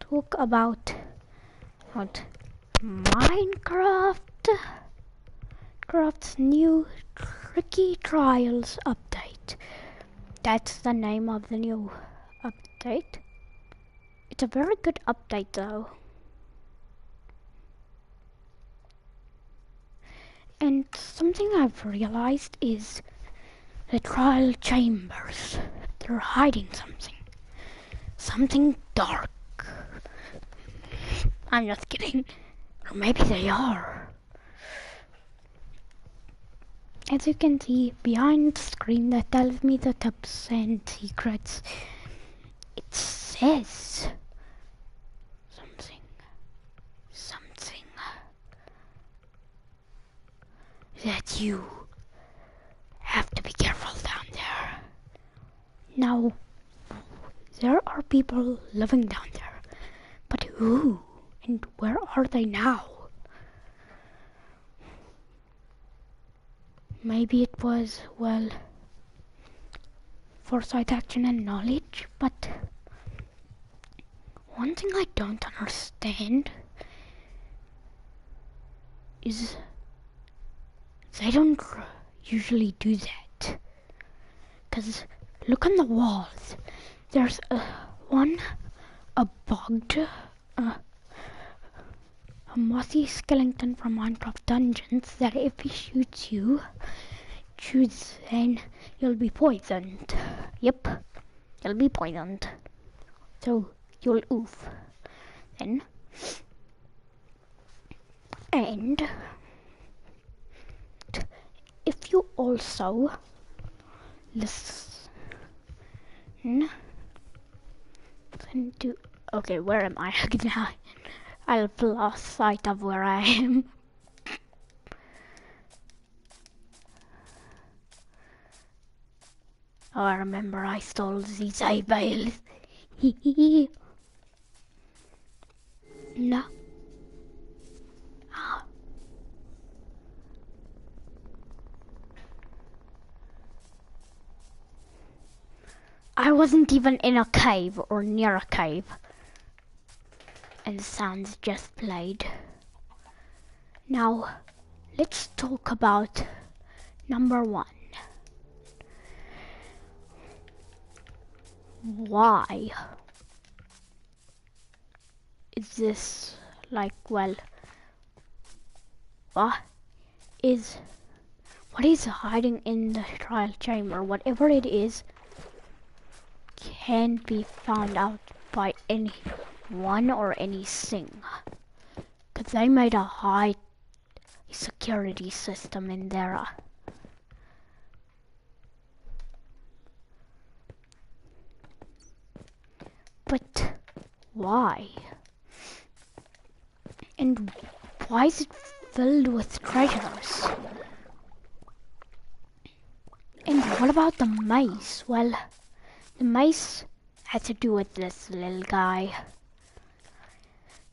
talk about Minecraft's new Tricky Trials update. That's the name of the new update. It's a very good update though. And something I've realized is the trial chambers. They're hiding something. Something dark. I'm just kidding. Or maybe they are. As you can see behind the screen that tells me the tips and secrets, it says something that you have to be careful down there. Now, there are people living down there, but who and where are they now? Maybe it was, well, foresight, action and knowledge, but one thing I don't understand is they don't usually do that. 'Cause look on the walls. There's a bugged, a mossy skeleton from Minecraft Dungeons that if he shoots you, then you'll be poisoned. Yep, you'll be poisoned. So you'll oof. Then, and if you also listen to, okay, where am I now? I've lost sight of where I am. Oh, I remember I stole these eyeballs. No. I wasn't even in a cave or near a cave. And the sounds just played. Now, let's talk about number 1. Why is this like, well, what is hiding in the trial chamber? Whatever it is can't be found out by anyone or anything, because they made a high security system in there. But why? And why is it filled with treasures? And what about the mice? Well, the mice had to do with this little guy.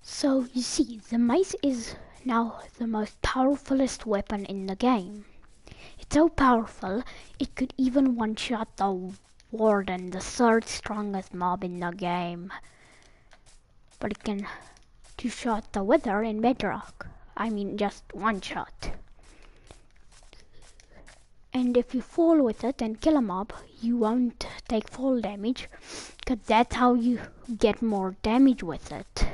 So you see, the mice is now the most powerfulest weapon in the game. It's so powerful, it could even one-shot the warden, the 3rd strongest mob in the game. But it can two-shot the wither in bedrock. I mean, just one shot. And if you fall with it and kill a mob, you won't take fall damage, because that's how you get more damage with it.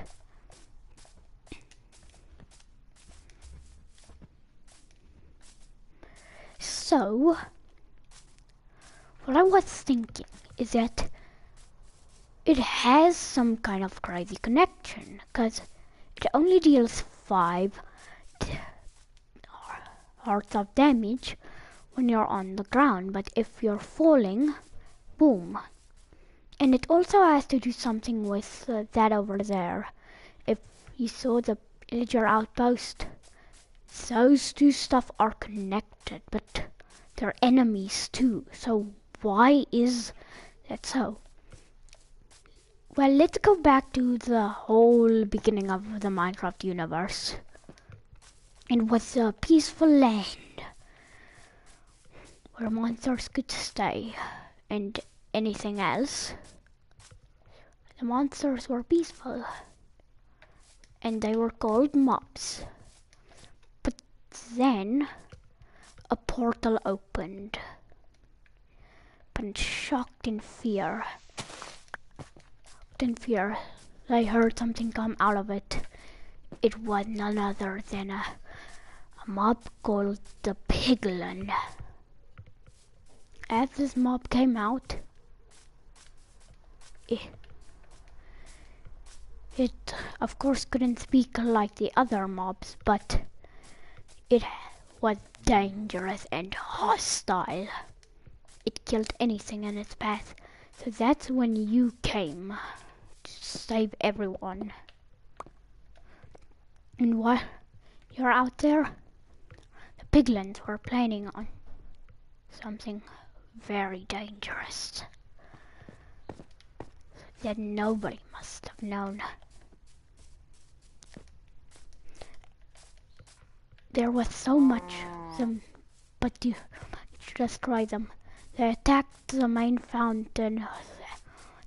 So, what I was thinking is that it has some kind of crazy connection, because it only deals 5 hearts of damage when you're on the ground, but if you're falling, boom. And it also has to do something with that over there. If you saw the villager outpost, those two stuff are connected, but they're enemies too. So why is that so? Well, let's go back to the whole beginning of the Minecraft universe. It was a peaceful land where monsters could stay and anything else. The monsters were peaceful. and they were called mobs. But then a portal opened. But shocked in fear, they heard something come out of it. It was none other than a mob called the Piglin. As this mob came out, it of course couldn't speak like the other mobs, but it was dangerous and hostile. It killed anything in its path. So that's when you came to save everyone. And while you're out there, the piglins were planning on something very dangerous that nobody must have known. There was so much of them, but you destroy them. They attacked the main fountain,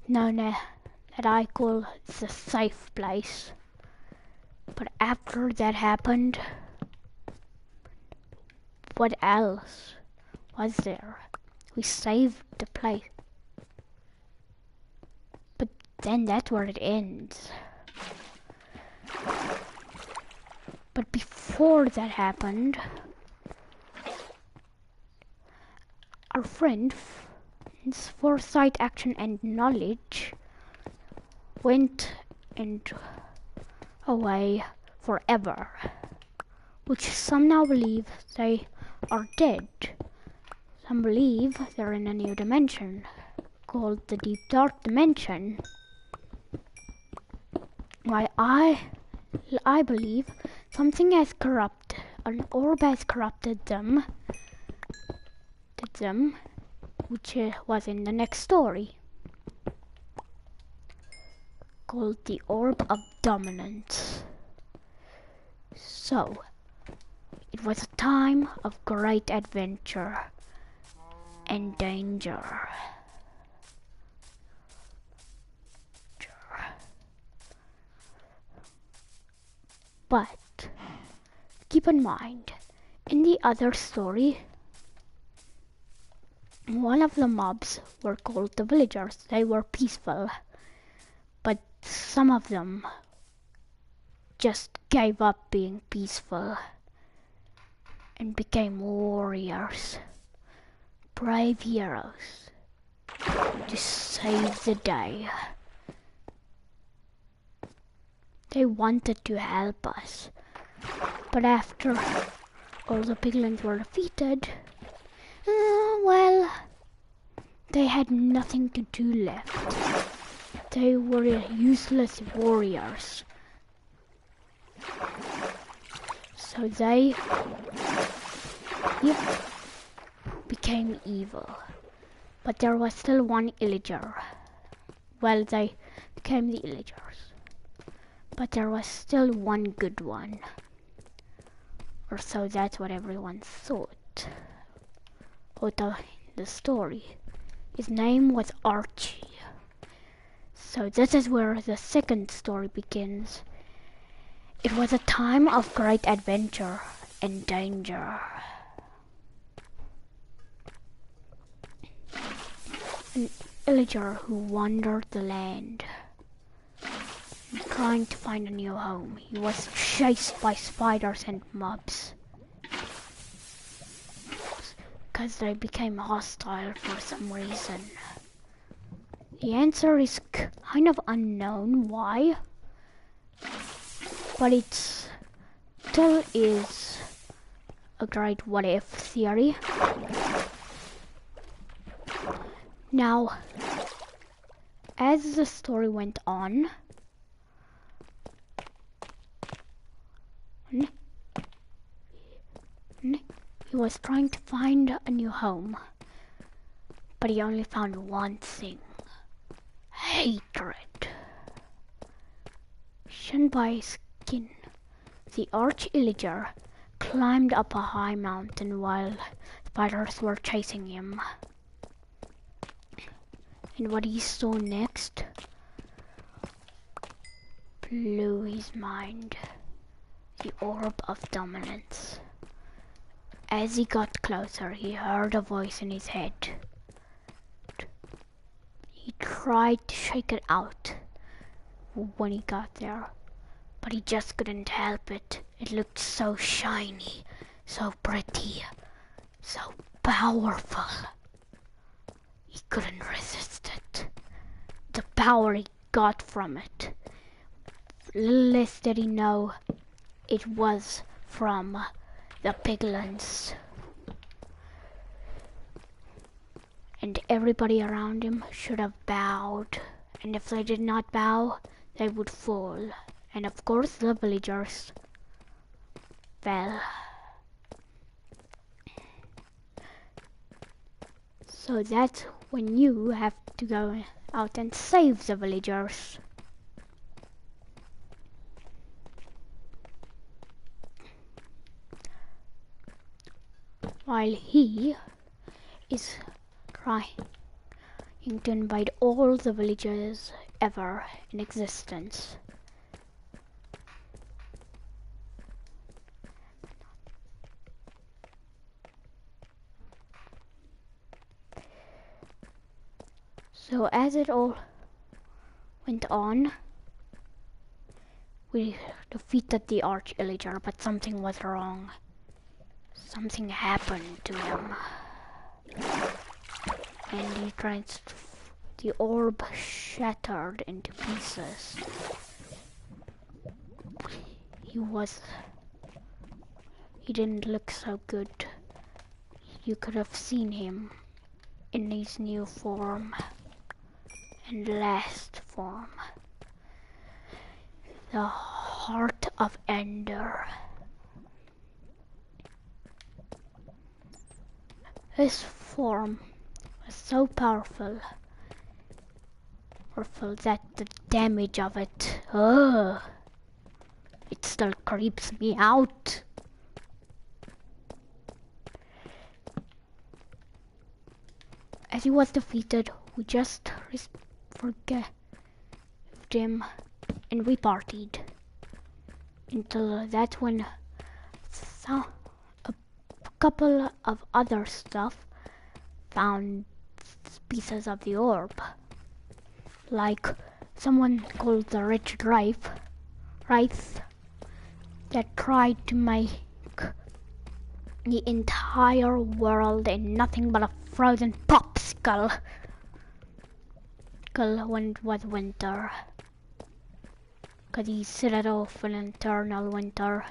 known as, that I call the safe place. But after that happened, what else was there? We saved the place. But then that's where it ends. But before that happened, our friend's foresight, action, and knowledge went away forever, which some now believe they are dead. Some believe they're in a new dimension called the Deep Dark Dimension. While I believe something has corrupted, an orb has corrupted them, which was in the next story, called the Orb of Dominance. So, it was a time of great adventure and danger. But keep in mind, in the other story, one of the mobs were called the villagers. They were peaceful, but some of them just gave up being peaceful and became warriors, brave heroes, to save the day. They wanted to help us, but after all the piglins were defeated, well, they had nothing to do left. They were useless warriors. So they became evil. But there was still one illager. Well, they became the illagers. But there was still one good one. Or so that's what everyone thought. Although the story, his name was Archie. So this is where the second story begins. It was a time of great adventure and danger. An illager who wandered the land, trying to find a new home. He was chased by spiders and mobs, because they became hostile for some reason. The answer is kind of unknown why, but it still is a great what-if theory. Now, as the story went on, he was trying to find a new home, but he only found one thing: hatred. Shunned by his skin, the arch-illager climbed up a high mountain while spiders were chasing him. And what he saw next blew his mind. The orb of dominance. As he got closer, he heard a voice in his head. He tried to shake it out when he got there, but he just couldn't help it. It looked so shiny, so pretty, so powerful. He couldn't resist it. The power he got from it. Little less did he know it was from the piglins. And everybody around him should have bowed. And if they did not bow, they would fall. And of course the villagers fell. So that's when you have to go out and save the villagers. While he is trying to invite all the villagers ever in existence. So as it all went on, we defeated the Arch-Illager, but something was wrong. Something happened to him. And the orb shattered into pieces. He didn't look so good. You could have seen him in his new form and last form. The Heart of Ender. His form was so powerful that the damage of it, it still creeps me out. As he was defeated, we just forgave him and we partied. Until that's when a couple of other stuff found pieces of the orb. Like someone called the Rich Rice that tried to make the entire world in nothing but a frozen popsicle when it was winter. 'Cause he set it off in eternal winter.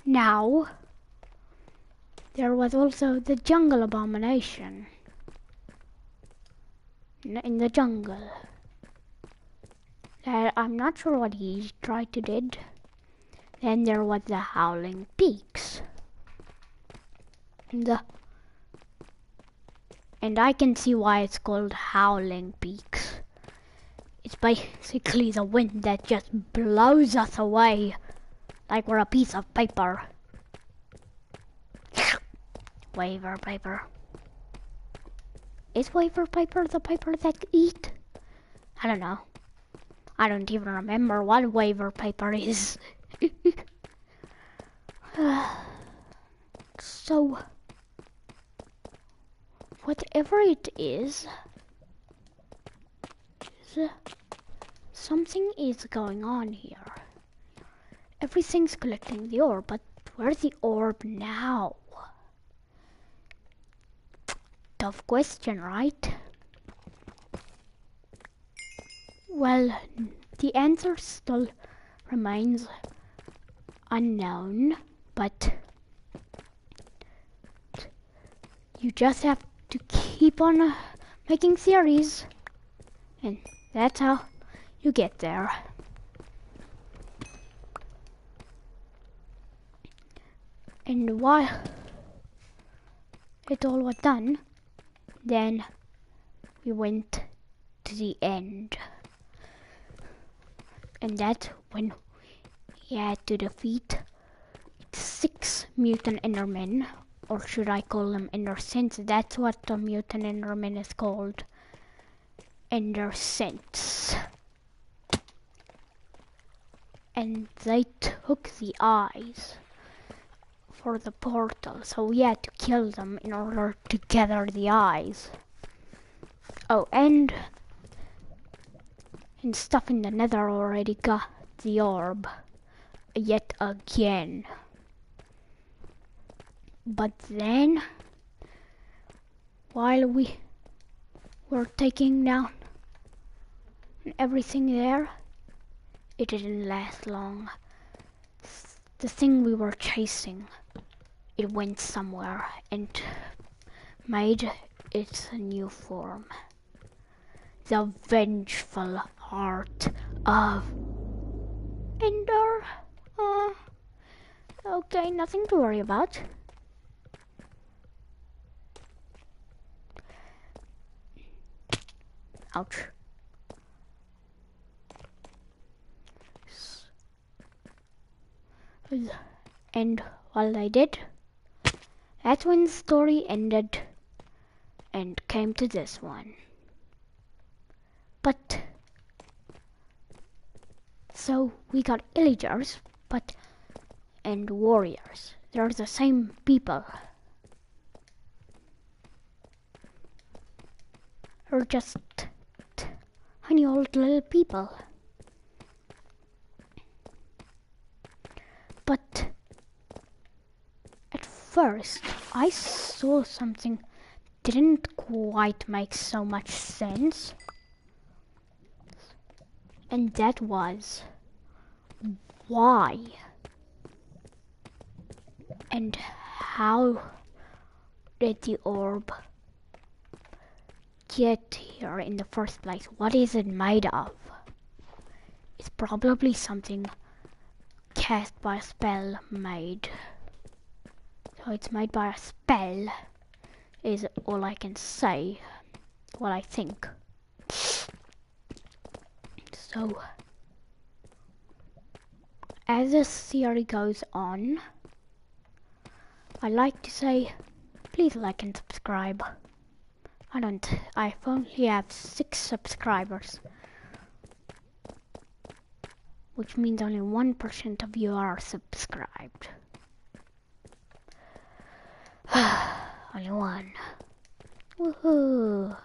Now, there was also the jungle abomination in the jungle. I'm not sure what he tried to did. Then there was the Howling Peaks. And I can see why it's called Howling Peaks. It's basically the wind that just blows us away like we're a piece of paper. Wafer paper. Is wafer paper the paper that eat? I don't know. I don't even remember what wafer paper is. So, whatever it is, something is going on here. Everything's collecting the orb, but where's the orb now? Tough question, right? Well, the answer still remains unknown, but you just have to keep on making theories, and that's how you get there. And while it all was done, then we went to the end. And that's when we had to defeat 6 mutant endermen or should I call them Endercents? That's what the mutant Enderman is called. Endercents. And they took the eyes for the portal, so we had to kill them in order to gather the eyes. Oh, and stuff in the nether already got the orb yet again. But then, while we were taking down everything there, it didn't last long. The thing we were chasing, it went somewhere and made its new form. The vengeful heart of Ender. Okay, nothing to worry about. Ouch. And while I did, that's when the story ended and came to this one. But so we got villagers, and warriors. They're the same people. They're just tiny old little people. But at first I saw something didn't quite make so much sense. And that was why and how did the orb get here in the first place? What is it made of? It's probably something cast by a spell made. So it's made by a spell is all I can say, what I think. So as this theory goes on, I like to say please like and subscribe. I only have 6 subscribers, which means only 1% of you are subscribed. Only one. Woohoo!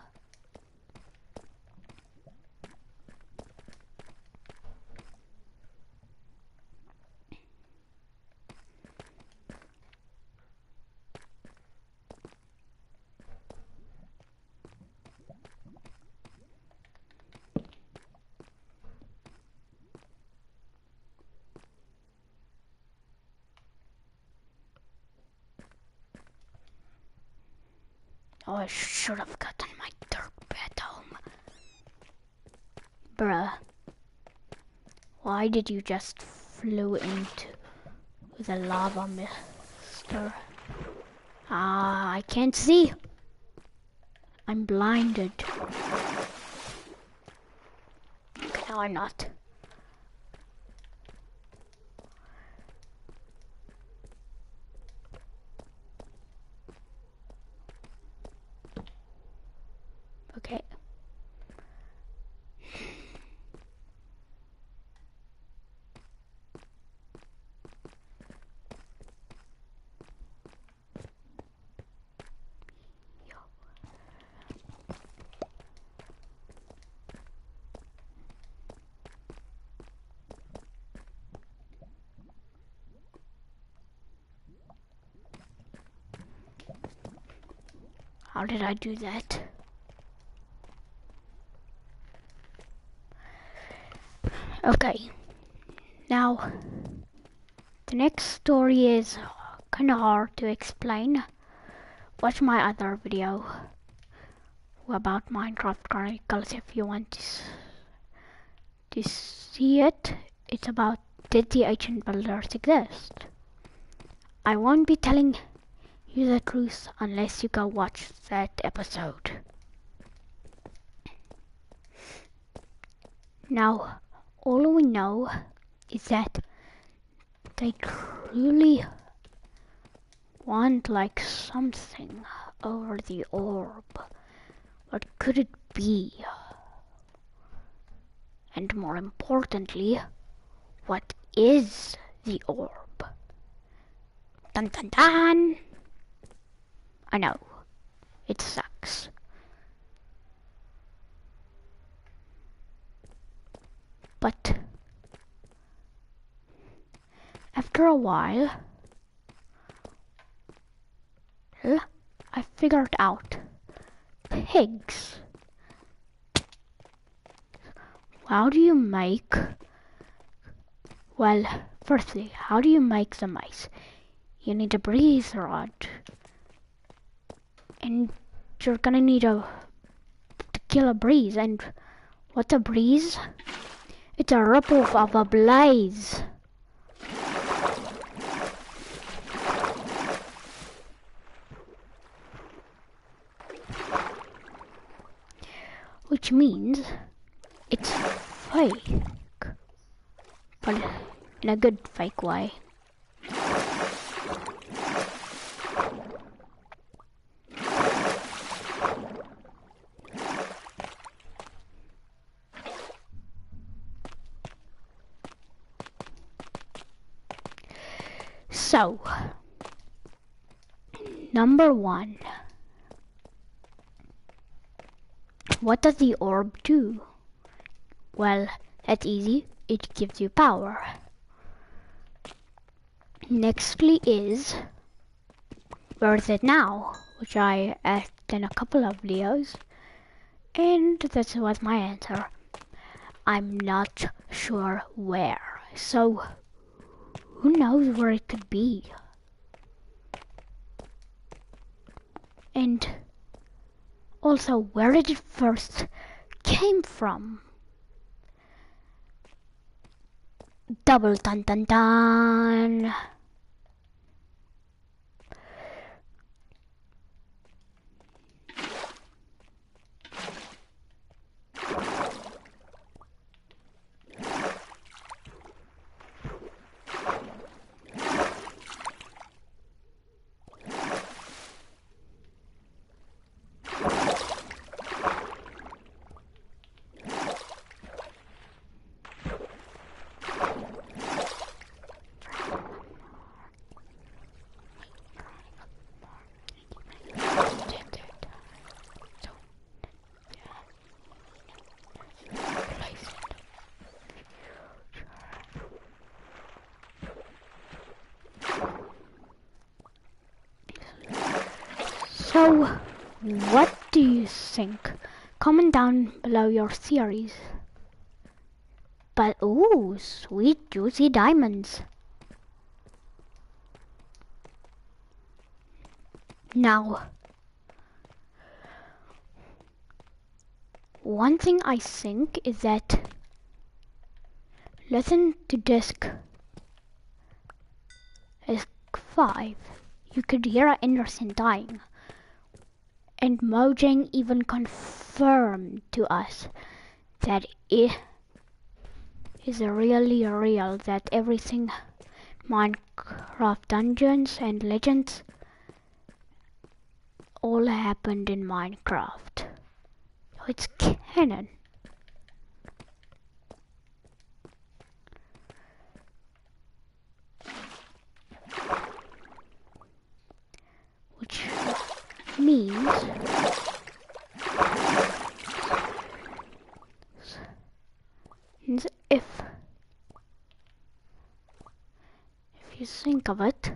Oh, I should have gotten my dirt bed home. Bruh. Why did you just flew into the lava, mister? Ah, I can't see. I'm blinded. Okay, now I'm not. Okay. How did I do that? Okay. Now, the next story is kind of hard to explain. Watch my other video about Minecraft Chronicles if you want to see it. It's about did the ancient builders exist? I won't be telling you the truth unless you go watch that episode. Now, all we know is that they truly want like something over the orb. What could it be? And more importantly, what is the orb? Dun dun dun! I know, it sucks. But after a while, I figured out pigs. How do you make, well, firstly, how do you make the mice? You need a breeze rod. And you're gonna need to kill a breeze. And what's a breeze? It's a ripoff of a blaze. Which means it's fake, but in a good fake way. So, number one. What does the orb do? Well, that's easy. It gives you power. Nextly is, where is it now? Which I asked in a couple of videos. And that was my answer. I'm not sure where. So, who knows where it could be? And also, where did it first came from? Double dun dun dun. So, what do you think? Comment down below your theories. But ooh, sweet juicy diamonds. Now, one thing I think is that listen to disc 5. You could hear Anderson dying. And Mojang even confirmed to us that it is really real, that everything Minecraft Dungeons and Legends all happened in Minecraft. So it's canon. Which means if you think of it,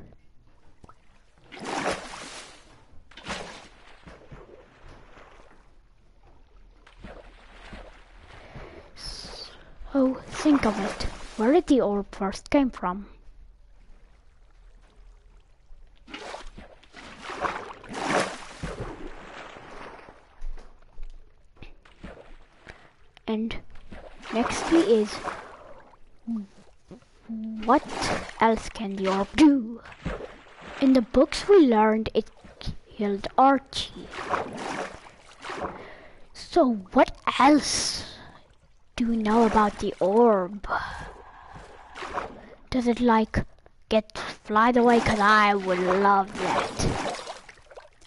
so think of it, where did the orb first came from? And nextly is, what else can the orb do? In the books we learned it killed Archie. So what else do we know about the orb? Does it like get flied away, because I would love that.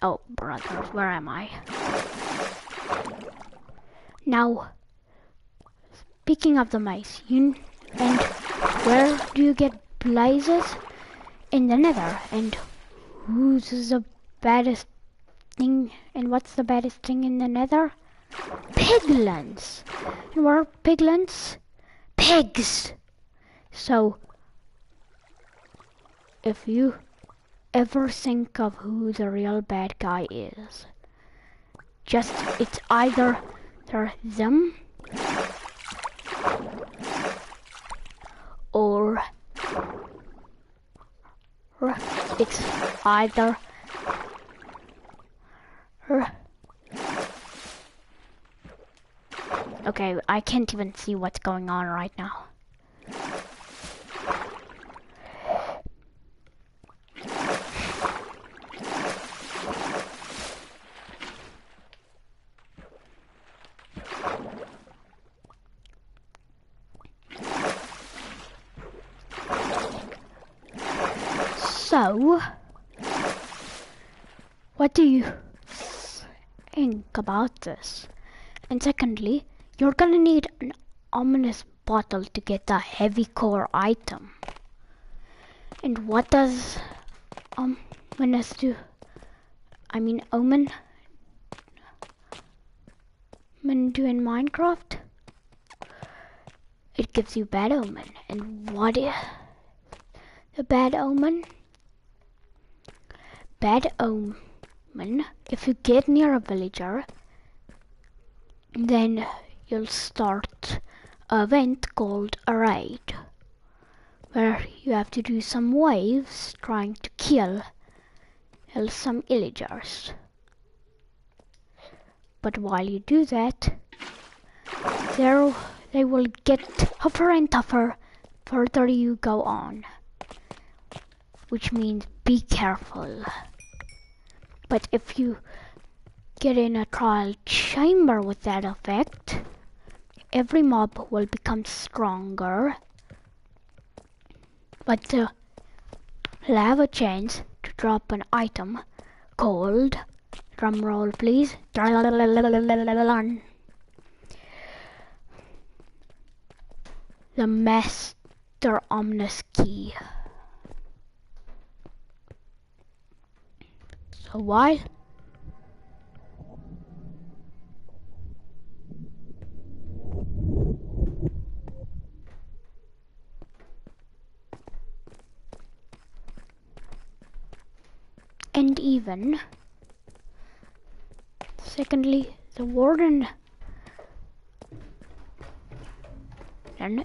Oh, brothers, where am I? Now, speaking of the mice, and where do you get blazes? In the nether. And who's the baddest thing, and what's the baddest thing in the nether? Piglins. And what are piglins? Pigs. So, if you ever think of who the real bad guy is, it's either they're them or it's either okay, I can't even see what's going on right now. So, what do you think about this? And secondly, you're gonna need an ominous bottle to get the heavy core item. And what does ominous do? I mean omen do in Minecraft? It gives you bad omen. And what is the bad omen? Bad omen, if you get near a villager, then you'll start an event called a raid, where you have to do some waves trying to kill some villagers. But while you do that, they will get tougher and tougher further you go on, which means be careful. But if you get in a trial chamber with that effect, every mob will become stronger, but they'll have a chance to drop an item called, drum roll please, the Master Omnis Key. So while and even secondly, the warden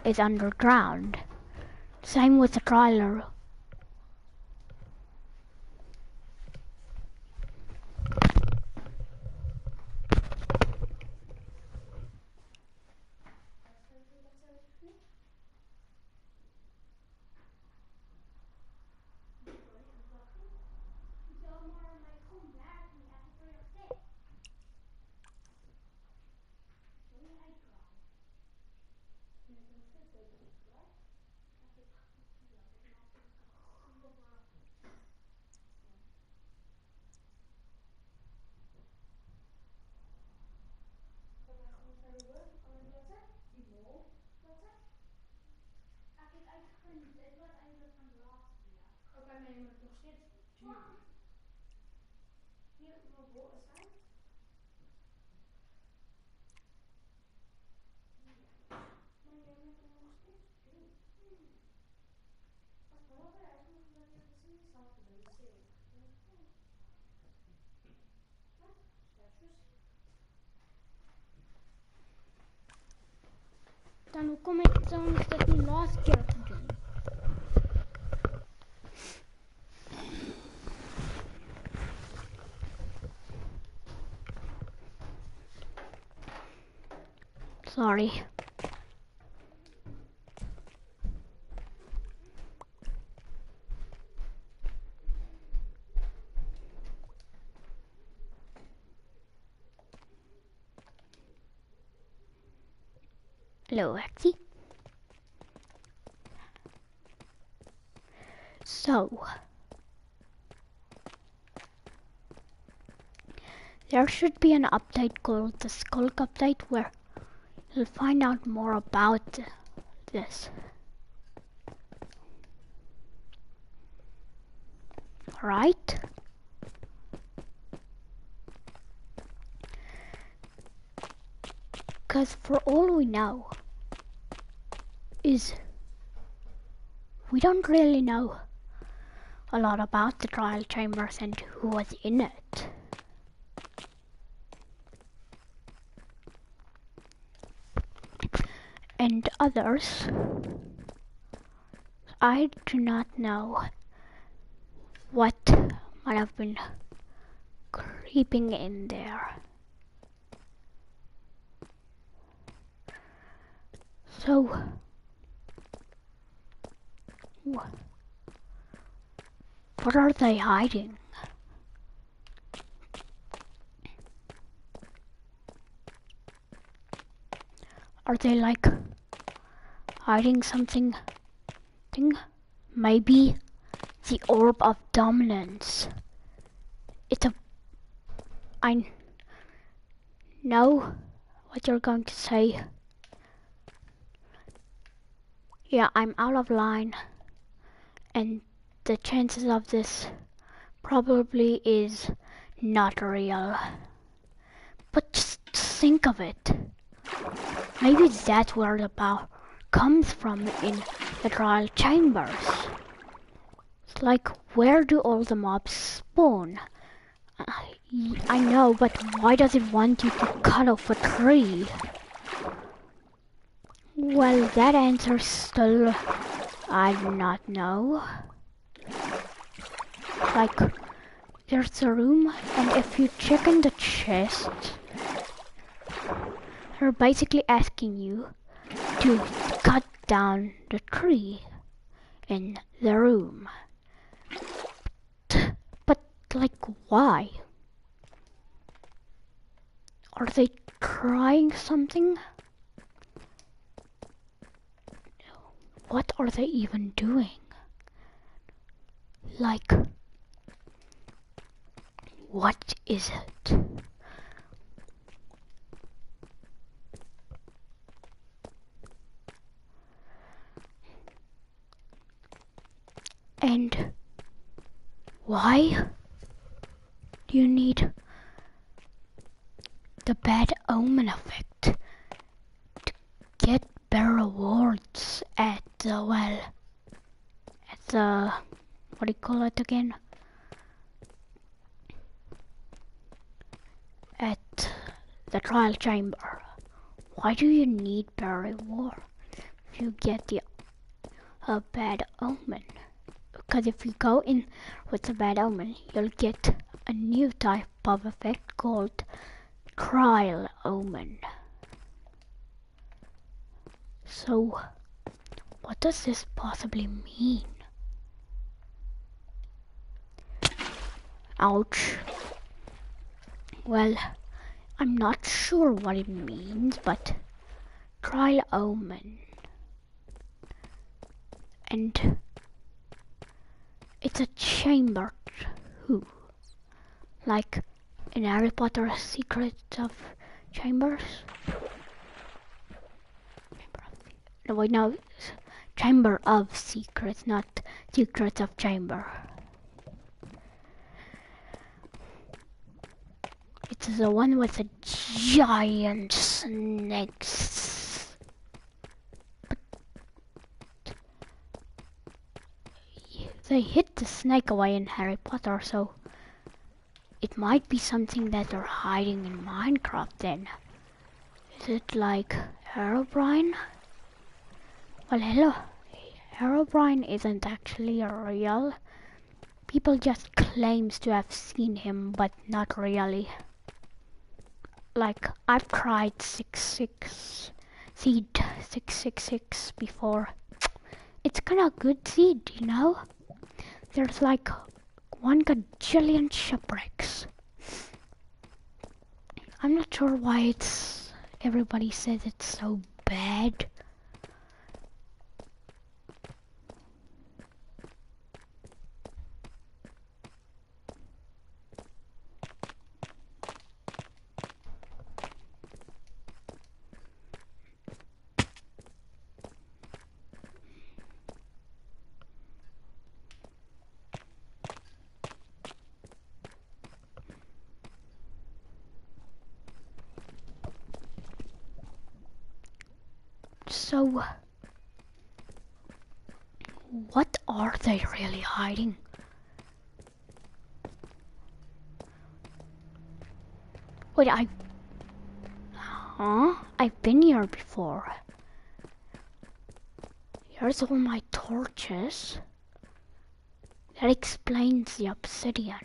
is underground. Same with the trialer. Oké, maar je moet het nog steeds duwen. Hier, maar boven zijn. Maar je moet hem nog steeds duwen. Als we hebben eigenlijk dat je het niet zelf te doen. Dan hoe kom ik dan dat die laatste keer te doen? Sorry. Hello, Axie. So, there should be an update called the Skulk update where you'll find out more about this. Right? Because for all we know is we don't really know a lot about the trial chambers and who was in it. And others, I do not know what might have been creeping in there. So, what are they hiding? Are they like hiding something? Maybe the orb of dominance. I know what you're going to say. Yeah, I'm out of line. And the chances of this probably is not real. But just think of it. Maybe that's where the power comes from in the trial chambers. It's like, where do all the mobs spawn? I know, but why does it want you to cut off a tree? Well, that answer still, I do not know. Like, there's a room, and if you check in the chest, they're basically asking you to cut down the tree in the room. But, like, why? Are they trying something? What are they even doing? Like, what is it? And why do you need the bad omen effect to get better rewards at the, well, at the, what do you call it again? At the trial chamber. Why do you need better reward if you get the bad omen? Because if you go in with the bad omen, you'll get a new type of effect called trial omen. So, what does this possibly mean? Ouch. Well, I'm not sure what it means, but trial omen. And it's a chamber too. Like in Harry Potter Secrets of Chambers. No, wait, no. Chamber of Secrets, not Secrets of Chamber. It's the one with the giant snakes. But they hid the snake away in Harry Potter, so it might be something that they're hiding in Minecraft then. Is it like Herobrine? Well, hello. Herobrine isn't actually real. People just claims to have seen him, but not really. Like, I've tried 666 before. It's kinda a good seed, you know? There's like 1 gajillion shipwrecks. I'm not sure why everybody says it's so bad. So, what are they really hiding? Wait, I've been here before. Here's all my torches. That explains the obsidian.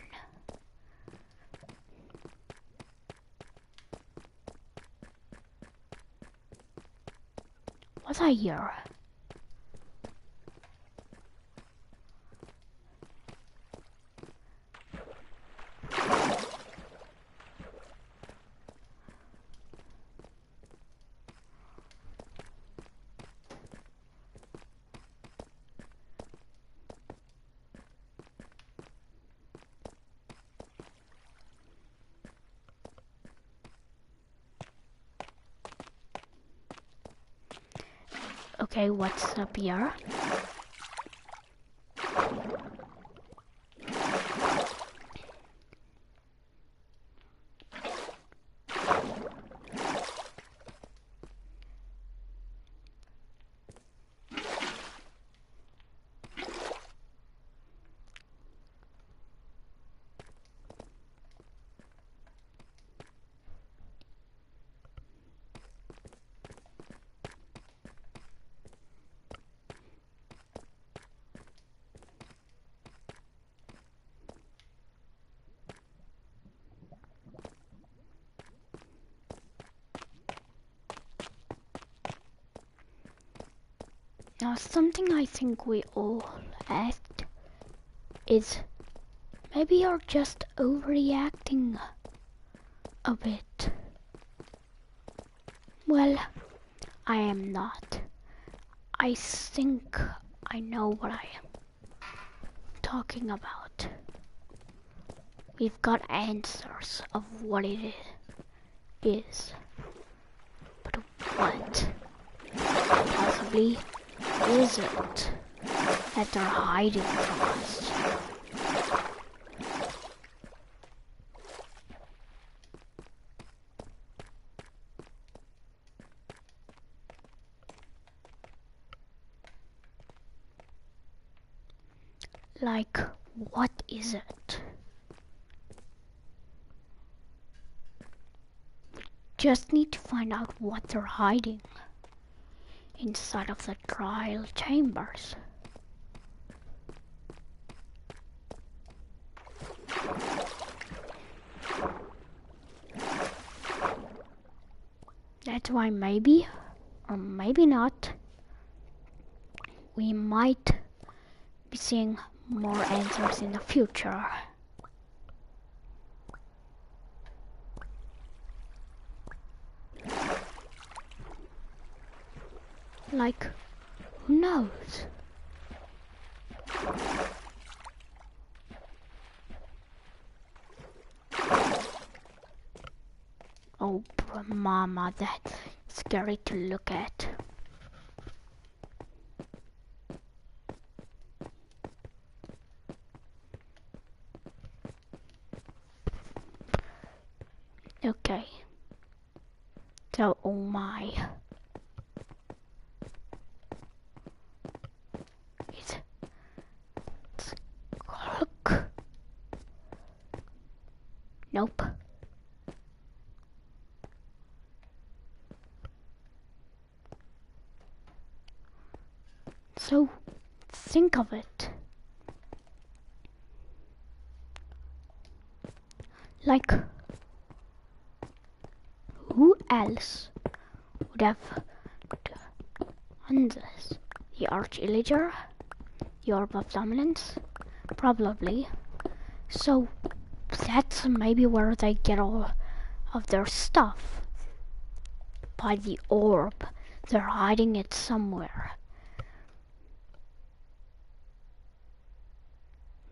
Was I here? Okay, what's up here? Now, something I think we all asked is maybe you're just overreacting a bit. Well, I am not. I think I know what I am talking about. We've got answers of what it is. But what possibly is it that they're hiding from us? Like, what is it? Just need to find out what they're hiding inside of the trial chambers. That's why maybe, or maybe not, we might be seeing more answers in the future. Like, who knows? Oh, mama, that's scary to look at. Okay. So, oh my. Look. Nope. So, think of it. Like, who else would have done this? The Arch-Illager? The Orb of Dominance? Probably. So, that's maybe where they get all of their stuff. By the orb. They're hiding it somewhere.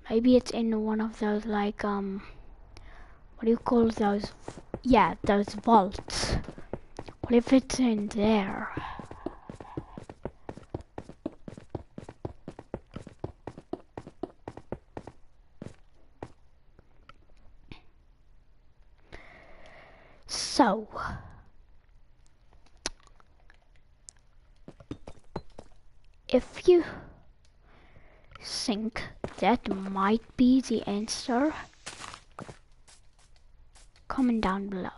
Maybe it's in one of those, like, what do you call those? Yeah, those vaults. What if it's in there? So, if you think that might be the answer, comment down below.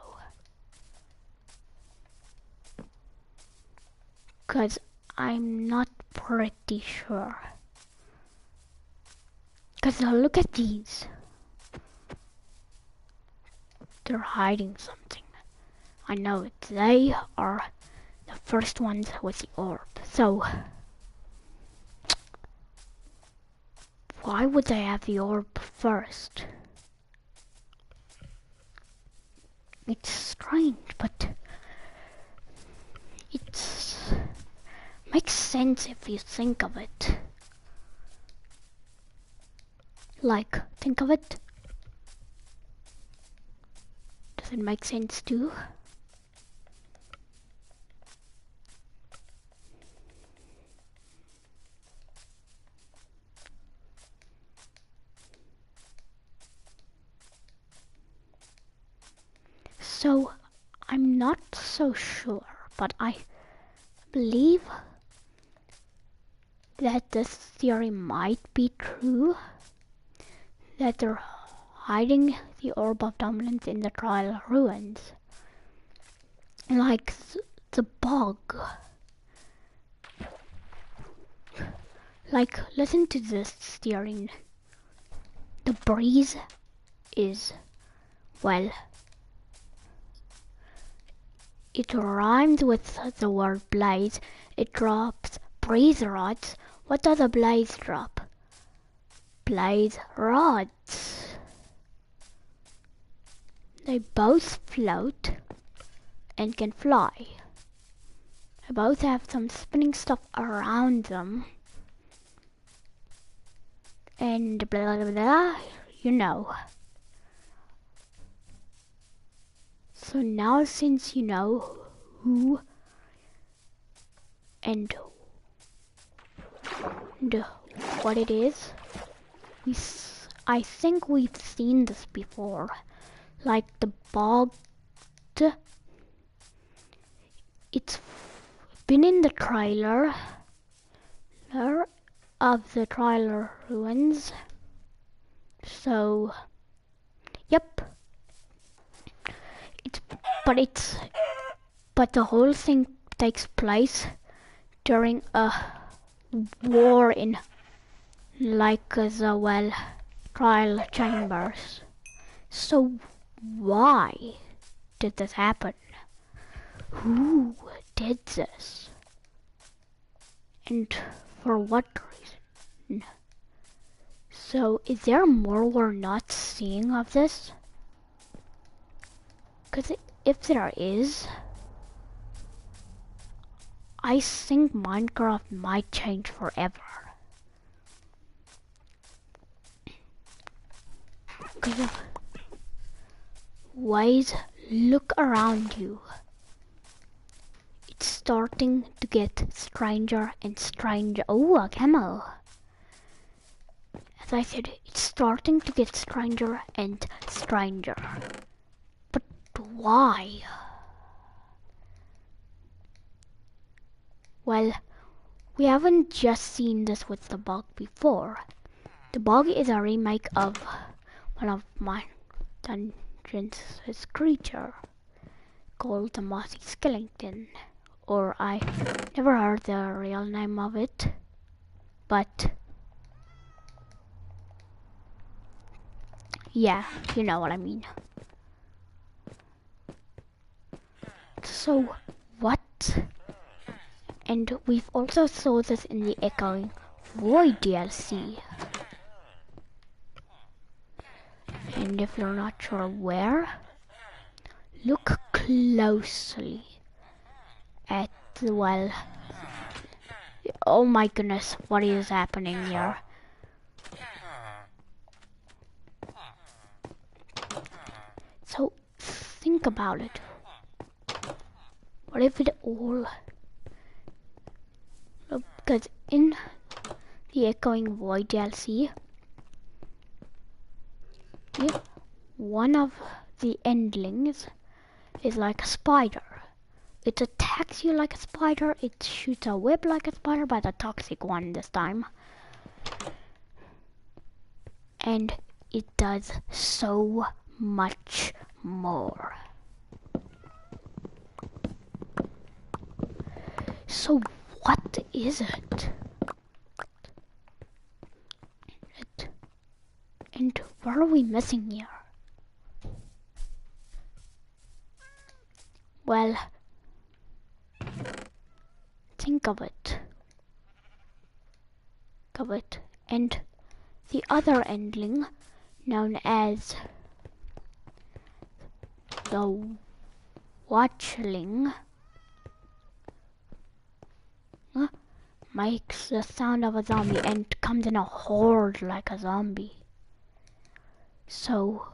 Cause I'm not pretty sure. Cause look at these. They're hiding something. I know it. They are the first ones with the orb. So why would they have the orb first? It's strange, but it makes sense if you think of it. Like, think of it. Does it make sense too? So, I'm not so sure, but I believe that this theory might be true, that they're hiding the orb of dominance in the trial ruins. Like the bog. Like, listen to this theory. The breeze is, well, it rhymes with the word blaze. It drops breeze rods. What does a blaze drop? Blaze rods. They both float and can fly. They both have some spinning stuff around them. And blah blah blah, you know. So now since you know who and what it is, I think we've seen this before. Like the bog, it's been in the trailer of the trailer ruins. So, yep. But the whole thing takes place during a war in like the well trial chambers. So why did this happen? Who did this? And for what reason? So is there more we're not seeing of this? Because if there is, I think Minecraft might change forever. Guys, look around you. It's starting to get stranger and stranger. Oh, a camel. As I said, it's starting to get stranger and stranger. But why? Well, we haven't just seen this with the bug before. The bug is a remake of one of my dungeons' creature called the mossy skeleton. Or I never heard the real name of it, but yeah, you know what I mean. So what? And we've also saw this in the Echoing Void DLC. And if you're not sure where, look closely at the well. Oh my goodness, what is happening here? So think about it. What if it all... Because in the Echoing Void DLC, one of the endlings is like a spider. it attacks you like a spider, it shoots a web like a spider, but a toxic one this time. And it does so much more. So what is it? And what are we missing here? Well, think of it. And the other endling, known as the watchling, makes the sound of a zombie and comes in a horde like a zombie. So,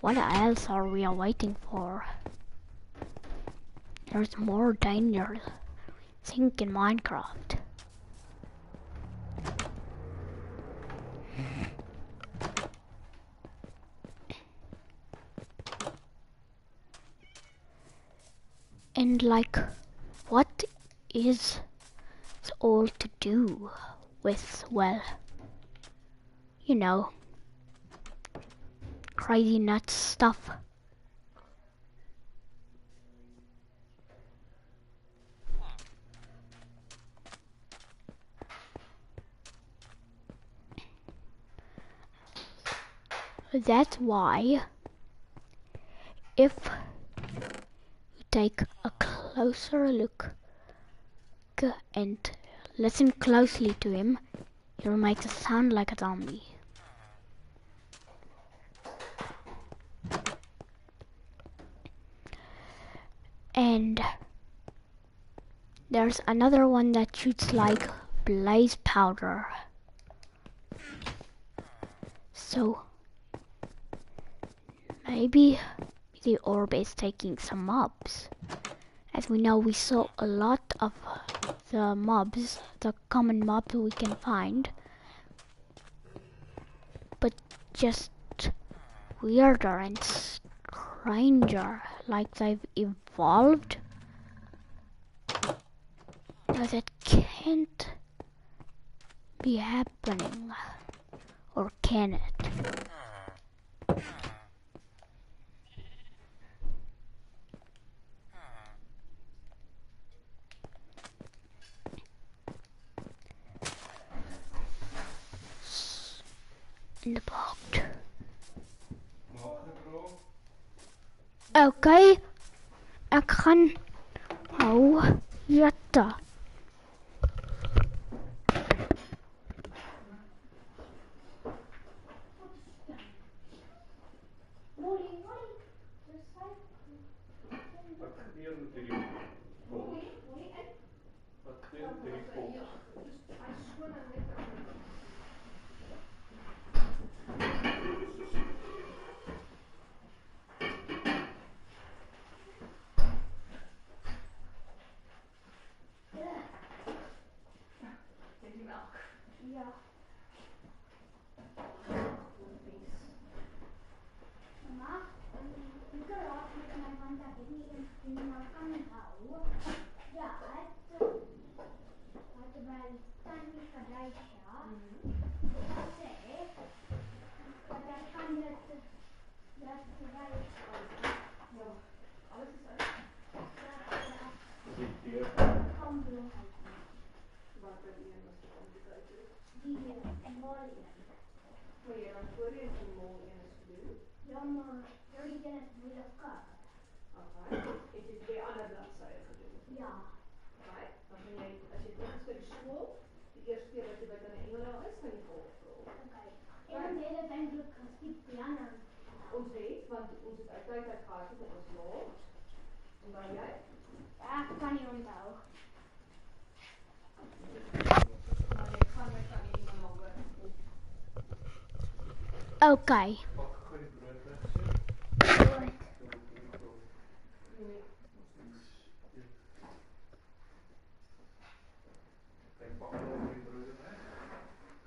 what else are we waiting for? There's more danger. Think in Minecraft. And like, what is it all to do with, well, you know, crazy nuts stuff? That's why, if you take a closer look and listen closely to him, he'll make a sound like a zombie. And there's another one that shoots like blaze powder. So maybe the orb is taking some mobs. As we know, we saw a lot of the mobs, the common mobs we can find, but just weirder and stranger, like they've evolved. Now that can't be happening, or can it? Blocked. Okay, ek gaan hou jette. Wat gebeur met hierdie boks? Wat gebeur met hierdie boks? Hy skoon en lekker. Dit die melk. Ja. Mama, you can laugh met my want ek het nie eens die melk kan hou. Ja, het wel tannie Kadisha. Wat sê? Dat ek kan dit dat terwyl Ja. Alles is uit. Die deur. kan bloot Wat by die een was die complicated. die mal een. Maar jy dan voorheen die mol een is gedoen. Ja, maar jullie kennen het moeilijker. Okay. Het jy twee ander bladsye gedoen. Ja. Okay. Dan gaan jy as jy terug is by die skool, die eerste keer wat jy by dan Engela is, gaan jy volg. Okay. En dit het eintlik geskiep die ander. Ons het, want ons het uit tyd uit gehad het op ons laat. Onthou jy? Ja, ek kan nie onthou. Maar jy gaan met van die iemand al hoor. Okay. Pak gou die brood weg sê. Nee. Ek pak nou die brood weg.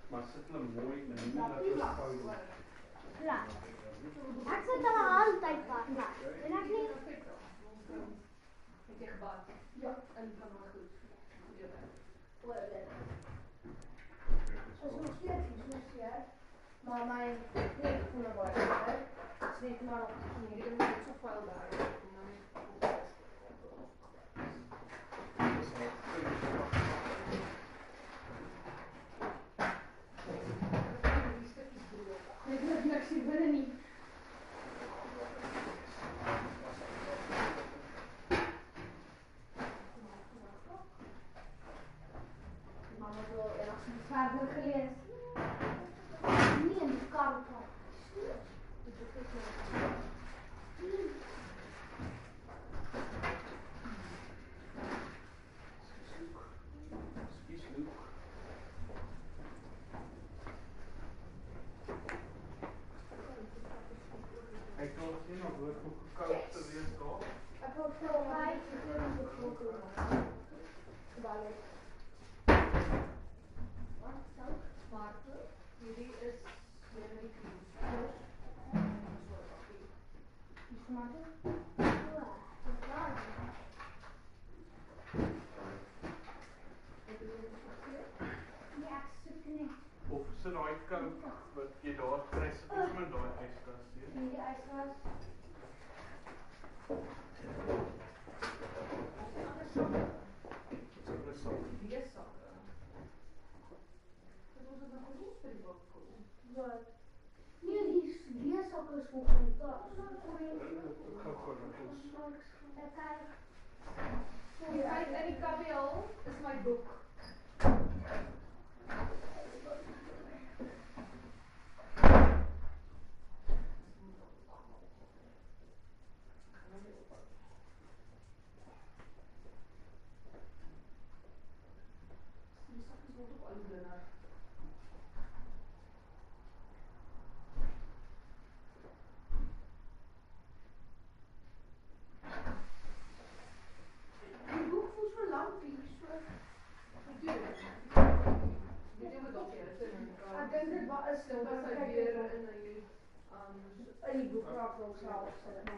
Maar sit hulle mooi in die Laat die middel las dat hoor. Klaar. Ek sit al 'n halftyd klaar. En ek nie Heb je gebad? Ja. En van mij goed. Goeie werk. Goeie werk. Dat is nog steeds niet zo sterk. Maar mijn knie voelen wel erg. Het is niet maar op de knie. Ik heb niet zo veel daar. En dan ik zie binnen niet. Mama wil ergens een vader geleerd. Niet in de chronicle. Ik wil zien of het goed gekookt te weer staat. Ik wil veel bij. Ik wil niet zo goed. Wat zo? Smarter. Jullie is weer niet goed. Die smarter? Ja. Ja, ik zit er niet. Of is het daai kook wat jy daar kry, sit ons met daai yskas hier. Nee, die ijsglas. Dit is so. Die is zakken. Dat was het nog goed voor die bakkool. Wat? Nee, die zakken is voor een kast. Ek gaan gou net ons. Die uit in die kabel is mijn boek. Die zakjes wordt ook al dunner. Die boek voelt zo lang, die is zo... Wat duur het? Die doen we dat weer. Ik denk dat wat is dat hij weer in die boek ook zelf zetten.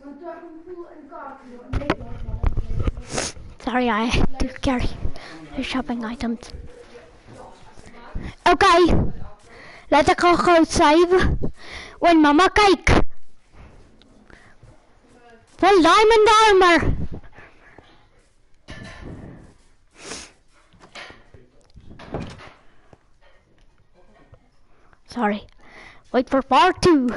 Want toch voel een kaart nee. Sorry, I had to carry the shopping items. Okay, laat ek gou save. When mama kyk. Full diamond armor. Sorry. Wait for part 2.